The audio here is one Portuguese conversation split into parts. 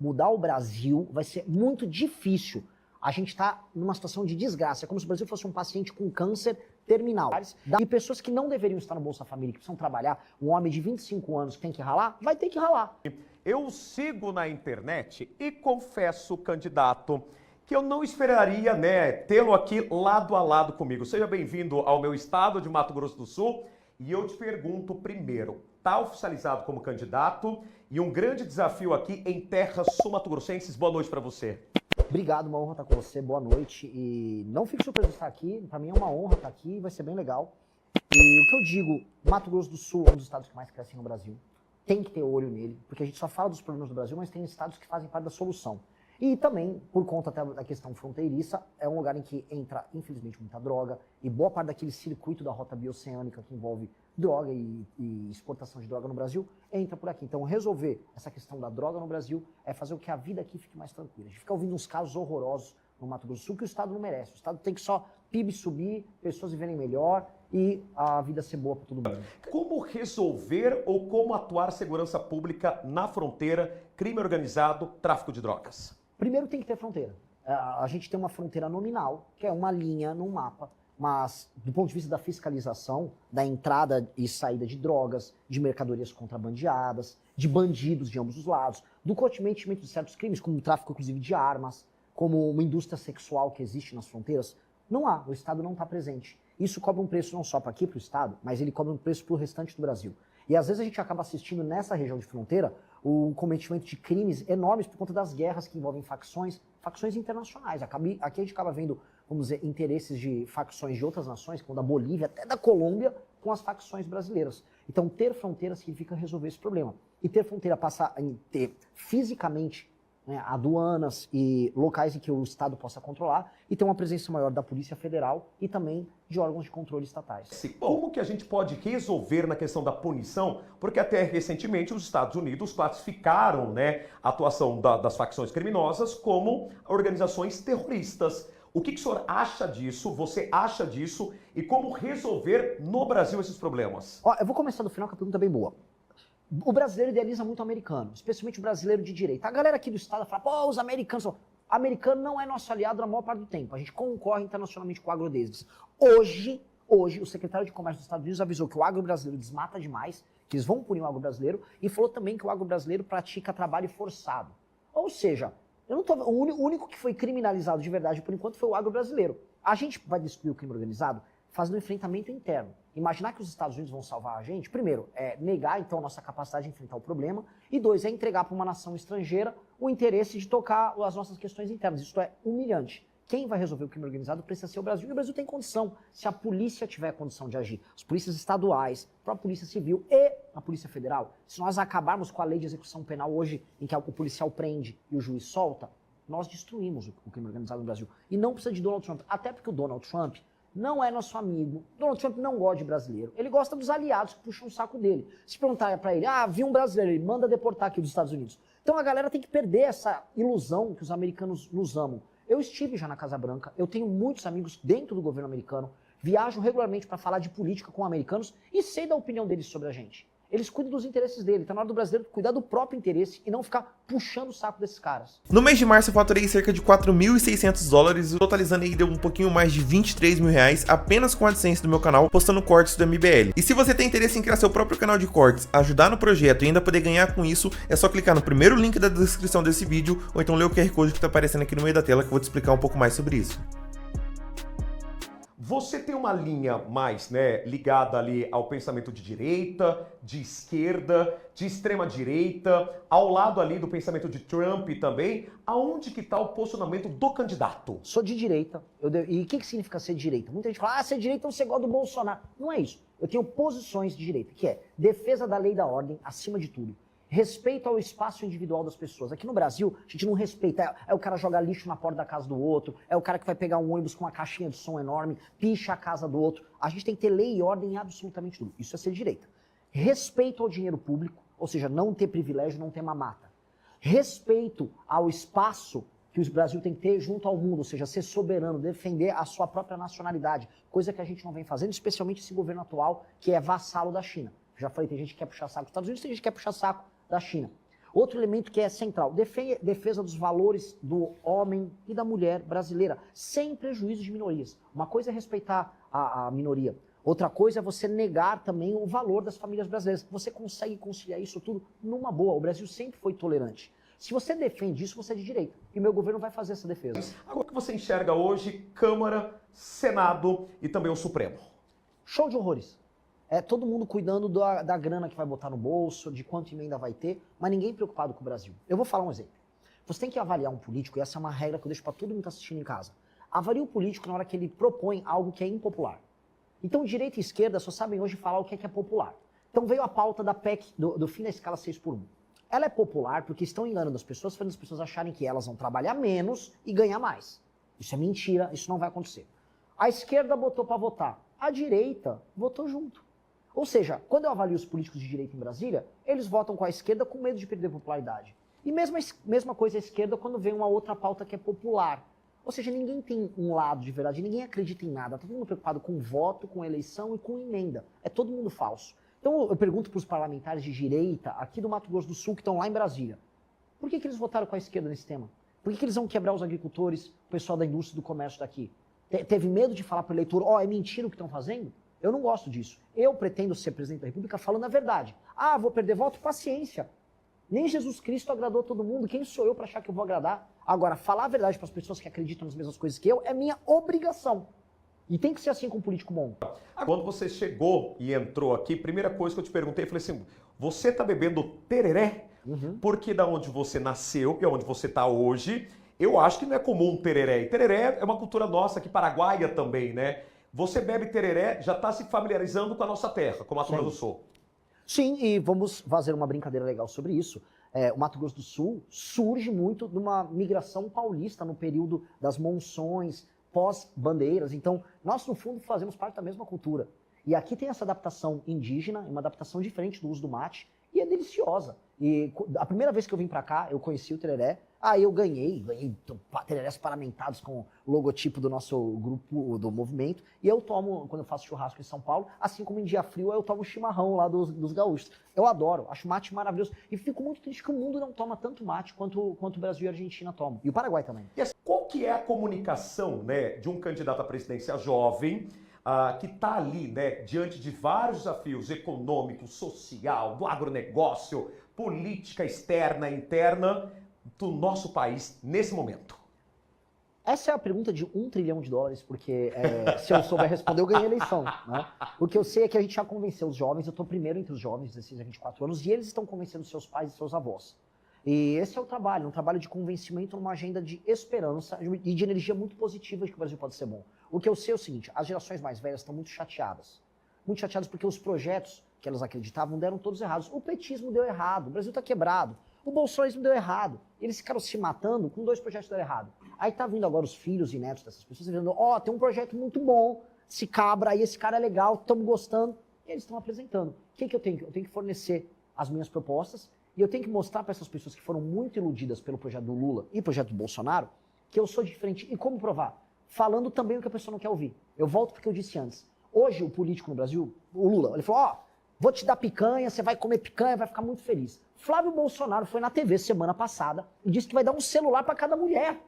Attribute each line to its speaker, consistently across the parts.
Speaker 1: mudar o Brasil vai ser muito difícil. A gente está numa situação de desgraça. É como se o Brasil fosse um paciente com câncer terminal. E pessoas que não deveriam estar no Bolsa Família, que precisam trabalhar, um homem de 25 anos que tem que ralar, vai ter que ralar.
Speaker 2: Eu sigo na internet e confesso, candidato, que eu não esperaria, tê-lo aqui lado a lado comigo. Seja bem-vindo ao meu estado de Mato Grosso do Sul. E eu te pergunto primeiro, está oficializado como candidato e um grande desafio aqui em terras sul-mato-grossenses. Boa noite para você.
Speaker 1: Obrigado, uma honra estar com você, boa noite. E não fique surpreso de estar aqui, para mim é uma honra estar aqui, vai ser bem legal. E o que eu digo, Mato Grosso do Sul é um dos estados que mais crescem no Brasil. Tem que ter olho nele, porque a gente só fala dos problemas do Brasil, mas tem estados que fazem parte da solução. E também, por conta até da questão fronteiriça, é um lugar em que entra, infelizmente, muita droga, e boa parte daquele circuito da rota bioceânica que envolve droga e exportação de droga no Brasil, entra por aqui. Então, resolver essa questão da droga no Brasil é fazer com que a vida aqui fique mais tranquila. A gente fica ouvindo uns casos horrorosos no Mato Grosso do Sul que o Estado não merece. O Estado tem que só PIB subir, pessoas viverem melhor e a vida ser boa para todo mundo.
Speaker 2: Como resolver ou como atuar segurança pública na fronteira, crime organizado, tráfico de drogas?
Speaker 1: Primeiro tem que ter fronteira. A gente tem uma fronteira nominal, que é uma linha no mapa, mas do ponto de vista da fiscalização, da entrada e saída de drogas, de mercadorias contrabandeadas, de bandidos de ambos os lados, do cometimento de certos crimes, como o tráfico inclusive de armas, como uma indústria sexual que existe nas fronteiras, não há, o Estado não está presente. Isso cobra um preço não só para aqui, para o Estado, mas ele cobra um preço para o restante do Brasil. E às vezes a gente acaba assistindo nessa região de fronteira o cometimento de crimes enormes por conta das guerras que envolvem facções internacionais. Aqui a gente acaba vendo, vamos dizer, interesses de facções de outras nações, como da Bolívia, até da Colômbia, com as facções brasileiras. Então ter fronteira significa resolver esse problema. E ter fronteira passa a ter fisicamente aduanas e locais em que o Estado possa controlar e ter uma presença maior da Polícia Federal e também de órgãos de controle estatais.
Speaker 2: Como que a gente pode resolver na questão da punição? Porque até recentemente os Estados Unidos classificaram a atuação das facções criminosas como organizações terroristas. O que o senhor acha disso? Você acha disso? E como resolver no Brasil esses problemas?
Speaker 1: Eu vou começar do final, que a pergunta é bem boa. O brasileiro idealiza muito o americano, especialmente o brasileiro de direita. A galera aqui do Estado fala, pô, os americanos são... Americano não é nosso aliado na maior parte do tempo. A gente concorre internacionalmente com o agro deles. Hoje, o secretário de Comércio dos Estados Unidos avisou que o agro brasileiro desmata demais, que eles vão punir o agro brasileiro, e falou também que o agro brasileiro pratica trabalho forçado. Ou seja, o único que foi criminalizado de verdade por enquanto foi o agro brasileiro. A gente vai destruir o crime organizado fazendo um enfrentamento interno. Imaginar que os Estados Unidos vão salvar a gente, primeiro, é negar então a nossa capacidade de enfrentar o problema, e dois, é entregar para uma nação estrangeira o interesse de tocar as nossas questões internas. Isso é humilhante. Quem vai resolver o crime organizado precisa ser o Brasil, e o Brasil tem condição, se a polícia tiver condição de agir. As polícias estaduais, a própria Polícia Civil e a Polícia Federal. Se nós acabarmos com a lei de execução penal hoje, em que o policial prende e o juiz solta, nós destruímos o crime organizado no Brasil. E não precisa de Donald Trump, até porque o Donald Trump não é nosso amigo. Donald Trump não gosta de brasileiro. Ele gosta dos aliados que puxam o saco dele. Se perguntar pra ele, viu um brasileiro, ele manda deportar aqui dos Estados Unidos. Então a galera tem que perder essa ilusão que os americanos nos amam. Eu estive já na Casa Branca, eu tenho muitos amigos dentro do governo americano, viajo regularmente para falar de política com americanos e sei da opinião deles sobre a gente. Eles cuidam dos interesses dele. Tá na hora do brasileiro cuidar do próprio interesse e não ficar puxando o saco desses caras.
Speaker 3: No mês de março eu faturei cerca de $4.600, totalizando aí deu um pouquinho mais de R$23 mil apenas com a AdSense do meu canal, postando cortes do MBL. E se você tem interesse em criar seu próprio canal de cortes, ajudar no projeto e ainda poder ganhar com isso, é só clicar no primeiro link da descrição desse vídeo ou então ler o QR Code que tá aparecendo aqui no meio da tela que eu vou te explicar um pouco mais sobre isso.
Speaker 2: Você tem uma linha mais ligada ali ao pensamento de direita, de esquerda, de extrema direita, ao lado ali do pensamento de Trump também. Aonde que está o posicionamento do candidato?
Speaker 1: Sou de direita. E o que significa ser de direita? Muita gente fala, ser de direita então você gosta do Bolsonaro. Não é isso. Eu tenho posições de direita, que é defesa da lei e da ordem acima de tudo. Respeito ao espaço individual das pessoas. Aqui no Brasil, a gente não respeita. É o cara jogar lixo na porta da casa do outro, é o cara que vai pegar um ônibus com uma caixinha de som enorme, picha a casa do outro. A gente tem que ter lei e ordem em absolutamente tudo. Isso é ser direita. Respeito ao dinheiro público, ou seja, não ter privilégio, não ter mamata. Respeito ao espaço que o Brasil tem que ter junto ao mundo, ou seja, ser soberano, defender a sua própria nacionalidade, coisa que a gente não vem fazendo, especialmente esse governo atual, que é vassalo da China. Já falei, tem gente que quer puxar saco dos Estados Unidos, tem gente que quer puxar saco da China. Outro elemento que é central, defesa dos valores do homem e da mulher brasileira, sem prejuízo de minorias. Uma coisa é respeitar a minoria, outra coisa é você negar também o valor das famílias brasileiras. Você consegue conciliar isso tudo numa boa. O Brasil sempre foi tolerante. Se você defende isso, você é de direita. E meu governo vai fazer essa defesa.
Speaker 2: Agora, o que você enxerga hoje, Câmara, Senado e também o Supremo?
Speaker 1: Show de horrores. É todo mundo cuidando da grana que vai botar no bolso, de quanto emenda vai ter, mas ninguém preocupado com o Brasil. Eu vou falar um exemplo. Você tem que avaliar um político, e essa é uma regra que eu deixo para todo mundo que está assistindo em casa. Avalie o político na hora que ele propõe algo que é impopular. Então, direita e esquerda só sabem hoje falar o que é popular. Então, veio a pauta da PEC, do fim da escala 6x1. Ela é popular porque estão enganando as pessoas, fazendo as pessoas acharem que elas vão trabalhar menos e ganhar mais. Isso é mentira, isso não vai acontecer. A esquerda botou para votar, a direita votou junto. Ou seja, quando eu avalio os políticos de direita em Brasília, eles votam com a esquerda com medo de perder popularidade. E mesma coisa a esquerda quando vem uma outra pauta que é popular. Ou seja, ninguém tem um lado de verdade, ninguém acredita em nada. Tá todo mundo preocupado com voto, com eleição e com emenda. É todo mundo falso. Então eu pergunto para os parlamentares de direita aqui do Mato Grosso do Sul que estão lá em Brasília, por que eles votaram com a esquerda nesse tema? Por que eles vão quebrar os agricultores, o pessoal da indústria do comércio daqui? Teve medo de falar para o eleitor, é mentira o que estão fazendo? Eu não gosto disso. Eu pretendo ser presidente da República falando a verdade. Vou perder voto? Paciência. Nem Jesus Cristo agradou todo mundo. Quem sou eu para achar que eu vou agradar? Agora, falar a verdade para as pessoas que acreditam nas mesmas coisas que eu é minha obrigação. E tem que ser assim com um político bom.
Speaker 2: Quando você chegou e entrou aqui, primeira coisa que eu te perguntei, eu falei assim, você tá bebendo tereré? Porque da onde você nasceu e onde você tá hoje, eu acho que não é comum tereré. E tereré é uma cultura nossa aqui, paraguaia também, né? Você bebe tereré, já está se familiarizando com a nossa terra, com o Mato Grosso do Sul.
Speaker 1: Sim, e vamos fazer uma brincadeira legal sobre isso. O Mato Grosso do Sul surge muito de uma migração paulista no período das monções, pós-bandeiras. Então, nós, no fundo, fazemos parte da mesma cultura. E aqui tem essa adaptação indígena, uma adaptação diferente do uso do mate, e é deliciosa. E a primeira vez que eu vim pra cá, eu conheci o tereré, eu ganhei tererés paramentados com o logotipo do nosso grupo, do movimento, e eu tomo, quando eu faço churrasco em São Paulo, assim como em dia frio, eu tomo chimarrão lá dos gaúchos. Eu adoro, acho mate maravilhoso, e fico muito triste que o mundo não toma tanto mate quanto o Brasil e a Argentina tomam, e o Paraguai também.
Speaker 2: E assim, qual que é a comunicação, né, de um candidato à presidência jovem, que está ali, né, diante de vários desafios econômicos, social, do agronegócio, política externa e interna do nosso país nesse momento?
Speaker 1: Essa é a pergunta de $1 trilhão, porque se eu souber responder, eu ganhei a eleição. Né? O que eu sei é que a gente já convenceu os jovens, eu estou primeiro entre os jovens, 16 a 24 anos, e eles estão convencendo seus pais e seus avós. E esse é o trabalho, um trabalho de convencimento numa agenda de esperança e de energia muito positiva de que o Brasil pode ser bom. O que eu sei é o seguinte, as gerações mais velhas estão muito chateadas porque os projetos que elas acreditavam deram todos errados. O petismo deu errado, o Brasil está quebrado, o bolsonarismo deu errado. Eles ficaram se matando com 2 projetos que deram errado. Aí tá vindo agora os filhos e netos dessas pessoas dizendo, tem um projeto muito bom, esse cabra aí, esse cara é legal, estamos gostando. E eles estão apresentando. O que eu tenho? Eu tenho que fornecer as minhas propostas e eu tenho que mostrar para essas pessoas que foram muito iludidas pelo projeto do Lula e projeto do Bolsonaro que eu sou diferente. E como provar? Falando também o que a pessoa não quer ouvir. Eu volto porque eu disse antes. Hoje o político no Brasil, o Lula, ele falou, vou te dar picanha, você vai comer picanha, vai ficar muito feliz. Flávio Bolsonaro foi na TV semana passada e disse que vai dar um celular para cada mulher.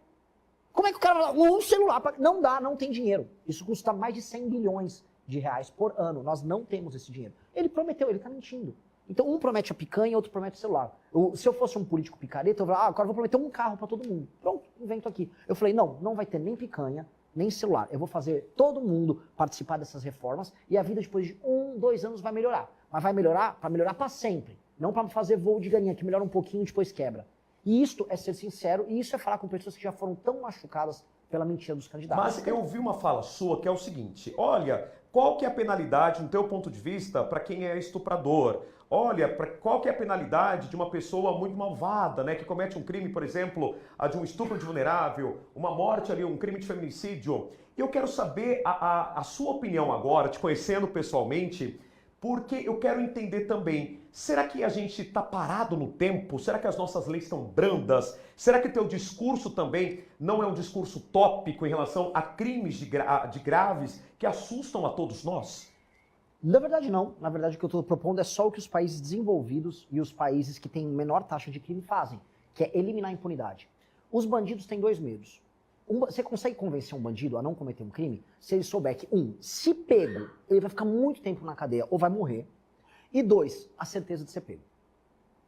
Speaker 1: Como é que o cara vai dar um celular? Não dá, não tem dinheiro. Isso custa mais de 100 bilhões de reais por ano. Nós não temos esse dinheiro. Ele prometeu, ele está mentindo. Então um promete a picanha, outro promete o celular. Se eu fosse um político picareta, eu falava, agora eu vou prometer um carro para todo mundo. Pronto, invento aqui. Eu falei, não vai ter nem picanha, nem celular. Eu vou fazer todo mundo participar dessas reformas e a vida depois de 1, 2 anos vai melhorar. Mas vai melhorar para melhorar para sempre. Não para fazer voo de galinha, que melhora um pouquinho e depois quebra. E isto é ser sincero, e isso é falar com pessoas que já foram tão machucadas pela mentira dos candidatos.
Speaker 2: Mas eu ouvi uma fala sua que é o seguinte, olha, qual que é a penalidade, no teu ponto de vista, para quem é estuprador? Olha, qual que é a penalidade de uma pessoa muito malvada, né, que comete um crime, por exemplo, a de um estupro de vulnerável, uma morte ali, um crime de feminicídio? E eu quero saber a sua opinião agora, te conhecendo pessoalmente, porque eu quero entender também, será que a gente está parado no tempo? Será que as nossas leis estão brandas? Será que o teu discurso também não é um discurso tópico em relação a crimes de graves que assustam a todos nós?
Speaker 1: Na verdade, não. Na verdade, o que eu estou propondo é só o que os países desenvolvidos e os países que têm menor taxa de crime fazem, que é eliminar a impunidade. Os bandidos têm dois medos. Você consegue convencer um bandido a não cometer um crime se ele souber que, se pego, ele vai ficar muito tempo na cadeia ou vai morrer, e 2, a certeza de ser pego.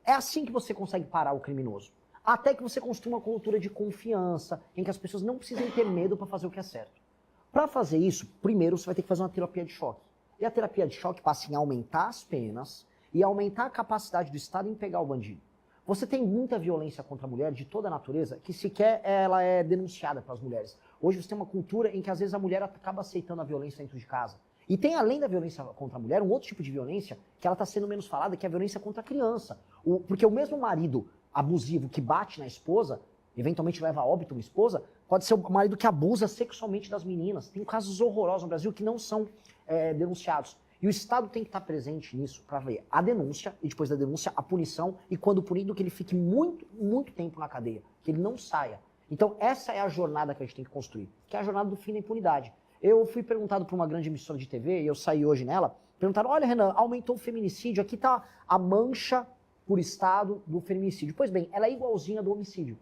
Speaker 1: É assim que você consegue parar o criminoso. Até que você construa uma cultura de confiança, em que as pessoas não precisem ter medo para fazer o que é certo. Para fazer isso, primeiro você vai ter que fazer uma terapia de choque. E a terapia de choque passa em aumentar as penas e aumentar a capacidade do Estado em pegar o bandido. Você tem muita violência contra a mulher de toda a natureza que sequer ela é denunciada pelas mulheres. Hoje você tem uma cultura em que às vezes a mulher acaba aceitando a violência dentro de casa. E tem, além da violência contra a mulher, um outro tipo de violência que ela está sendo menos falada, que é a violência contra a criança. Porque o mesmo marido abusivo que bate na esposa, eventualmente leva a óbito uma esposa, pode ser o marido que abusa sexualmente das meninas. Tem casos horrorosos no Brasil que não são denunciados. E o Estado tem que estar presente nisso para ver a denúncia e depois da denúncia a punição e quando punido que ele fique muito, muito tempo na cadeia, que ele não saia. Então essa é a jornada que a gente tem que construir, que é a jornada do fim da impunidade. Eu fui perguntado por uma grande emissora de TV, e eu saí hoje nela, perguntaram, olha Renan, aumentou o feminicídio, aqui está a mancha por estado do feminicídio. Pois bem, ela é igualzinha do homicídio.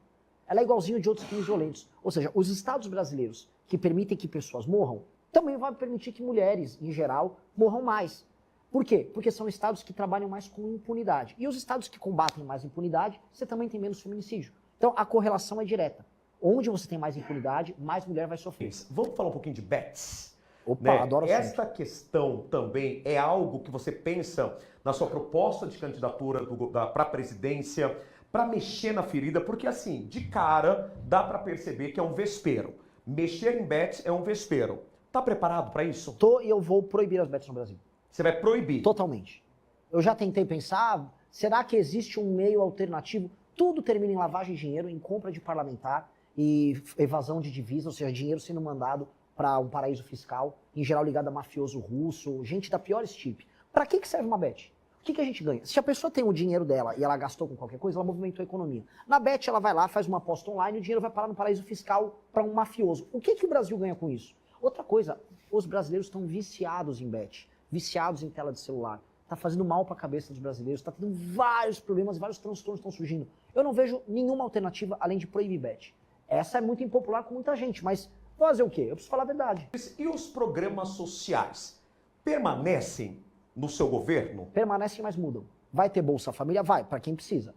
Speaker 1: Ela é igualzinha de outros crimes violentos. Ou seja, os estados brasileiros que permitem que pessoas morram, também vai permitir que mulheres, em geral, morram mais. Por quê? Porque são estados que trabalham mais com impunidade. E os estados que combatem mais impunidade, você também tem menos feminicídio. Então, a correlação é direta. Onde você tem mais impunidade, mais mulher vai sofrer.
Speaker 2: Vamos falar um pouquinho de bets?
Speaker 1: Opa, adoro
Speaker 2: Esta questão também é algo que você pensa na sua proposta de candidatura para a presidência, para mexer na ferida, porque assim, de cara, dá para perceber que é um vespeiro. Mexer em bets é um vespeiro. Tá preparado para isso?
Speaker 1: Tô e eu vou proibir as bets no Brasil.
Speaker 2: Você vai proibir?
Speaker 1: Totalmente. Eu já tentei pensar, será que existe um meio alternativo? Tudo termina em lavagem de dinheiro, em compra de parlamentar e evasão de divisas, ou seja, dinheiro sendo mandado para um paraíso fiscal, em geral ligado a mafioso russo, gente da pior estirpe. Para que serve uma bet? O que a gente ganha? Se a pessoa tem o dinheiro dela e ela gastou com qualquer coisa, ela movimentou a economia. Na bet ela vai lá, faz uma aposta online e o dinheiro vai parar no paraíso fiscal para um mafioso. O que o Brasil ganha com isso? Outra coisa, os brasileiros estão viciados em bet, viciados em tela de celular. Está fazendo mal para a cabeça dos brasileiros, está tendo vários problemas, vários transtornos estão surgindo. Eu não vejo nenhuma alternativa além de proibir bet. Essa é muito impopular com muita gente, mas fazer o quê? Eu preciso falar a verdade.
Speaker 2: E os programas sociais permanecem no seu governo?
Speaker 1: Permanecem, mas mudam. Vai ter Bolsa Família? Vai, para quem precisa.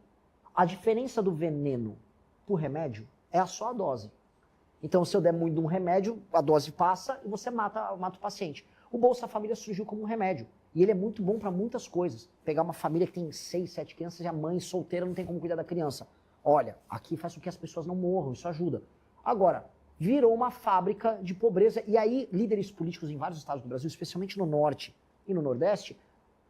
Speaker 1: A diferença do veneno pro remédio é só a dose. Então, se eu der muito de um remédio, a dose passa e você mata o paciente. O Bolsa Família surgiu como um remédio. E ele é muito bom para muitas coisas. Pegar uma família que tem 6, 7 crianças e a mãe solteira não tem como cuidar da criança. Olha, aqui faz com que as pessoas não morram, isso ajuda. Agora, virou uma fábrica de pobreza. E aí, líderes políticos em vários estados do Brasil, especialmente no Norte e no Nordeste,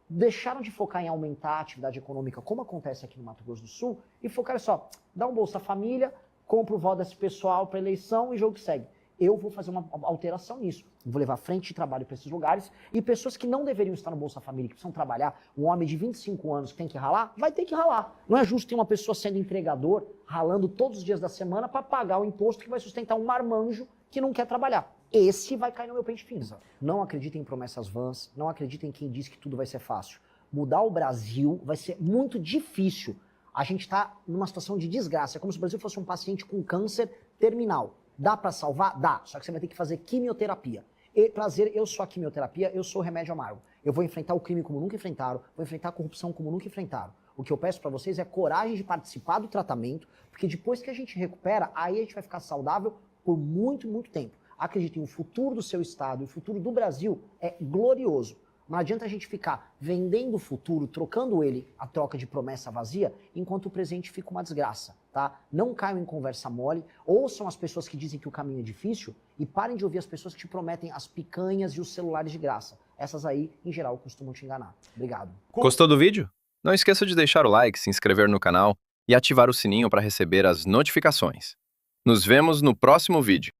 Speaker 1: deixaram de focar em aumentar a atividade econômica, como acontece aqui no Mato Grosso do Sul, e focaram só, dá um Bolsa Família, compra o voto desse pessoal para eleição e jogo segue. Eu vou fazer uma alteração nisso. Vou levar frente de trabalho para esses lugares e pessoas que não deveriam estar no Bolsa Família, que precisam trabalhar, um homem de 25 anos que tem que ralar, vai ter que ralar. Não é justo ter uma pessoa sendo empregador, ralando todos os dias da semana para pagar o imposto que vai sustentar um marmanjo que não quer trabalhar. Esse vai cair no meu pente fino. Não acreditem em promessas vãs, não acreditem em quem diz que tudo vai ser fácil. Mudar o Brasil vai ser muito difícil. A gente está numa situação de desgraça. É como se o Brasil fosse um paciente com câncer terminal. Dá para salvar? Dá. Só que você vai ter que fazer quimioterapia. E, prazer, eu sou a quimioterapia, eu sou o remédio amargo. Eu vou enfrentar o crime como nunca enfrentaram, vou enfrentar a corrupção como nunca enfrentaram. O que eu peço para vocês é coragem de participar do tratamento, porque depois que a gente recupera, aí a gente vai ficar saudável por muito, muito tempo. Acreditem, o futuro do seu estado, o futuro do Brasil é glorioso. Não adianta a gente ficar vendendo o futuro, trocando ele a troca de promessa vazia, enquanto o presente fica uma desgraça, tá? Não caiam em conversa mole, ouçam as pessoas que dizem que o caminho é difícil e parem de ouvir as pessoas que te prometem as picanhas e os celulares de graça. Essas aí, em geral, costumam te enganar. Obrigado.
Speaker 4: Gostou do vídeo? Não esqueça de deixar o like, se inscrever no canal e ativar o sininho para receber as notificações. Nos vemos no próximo vídeo.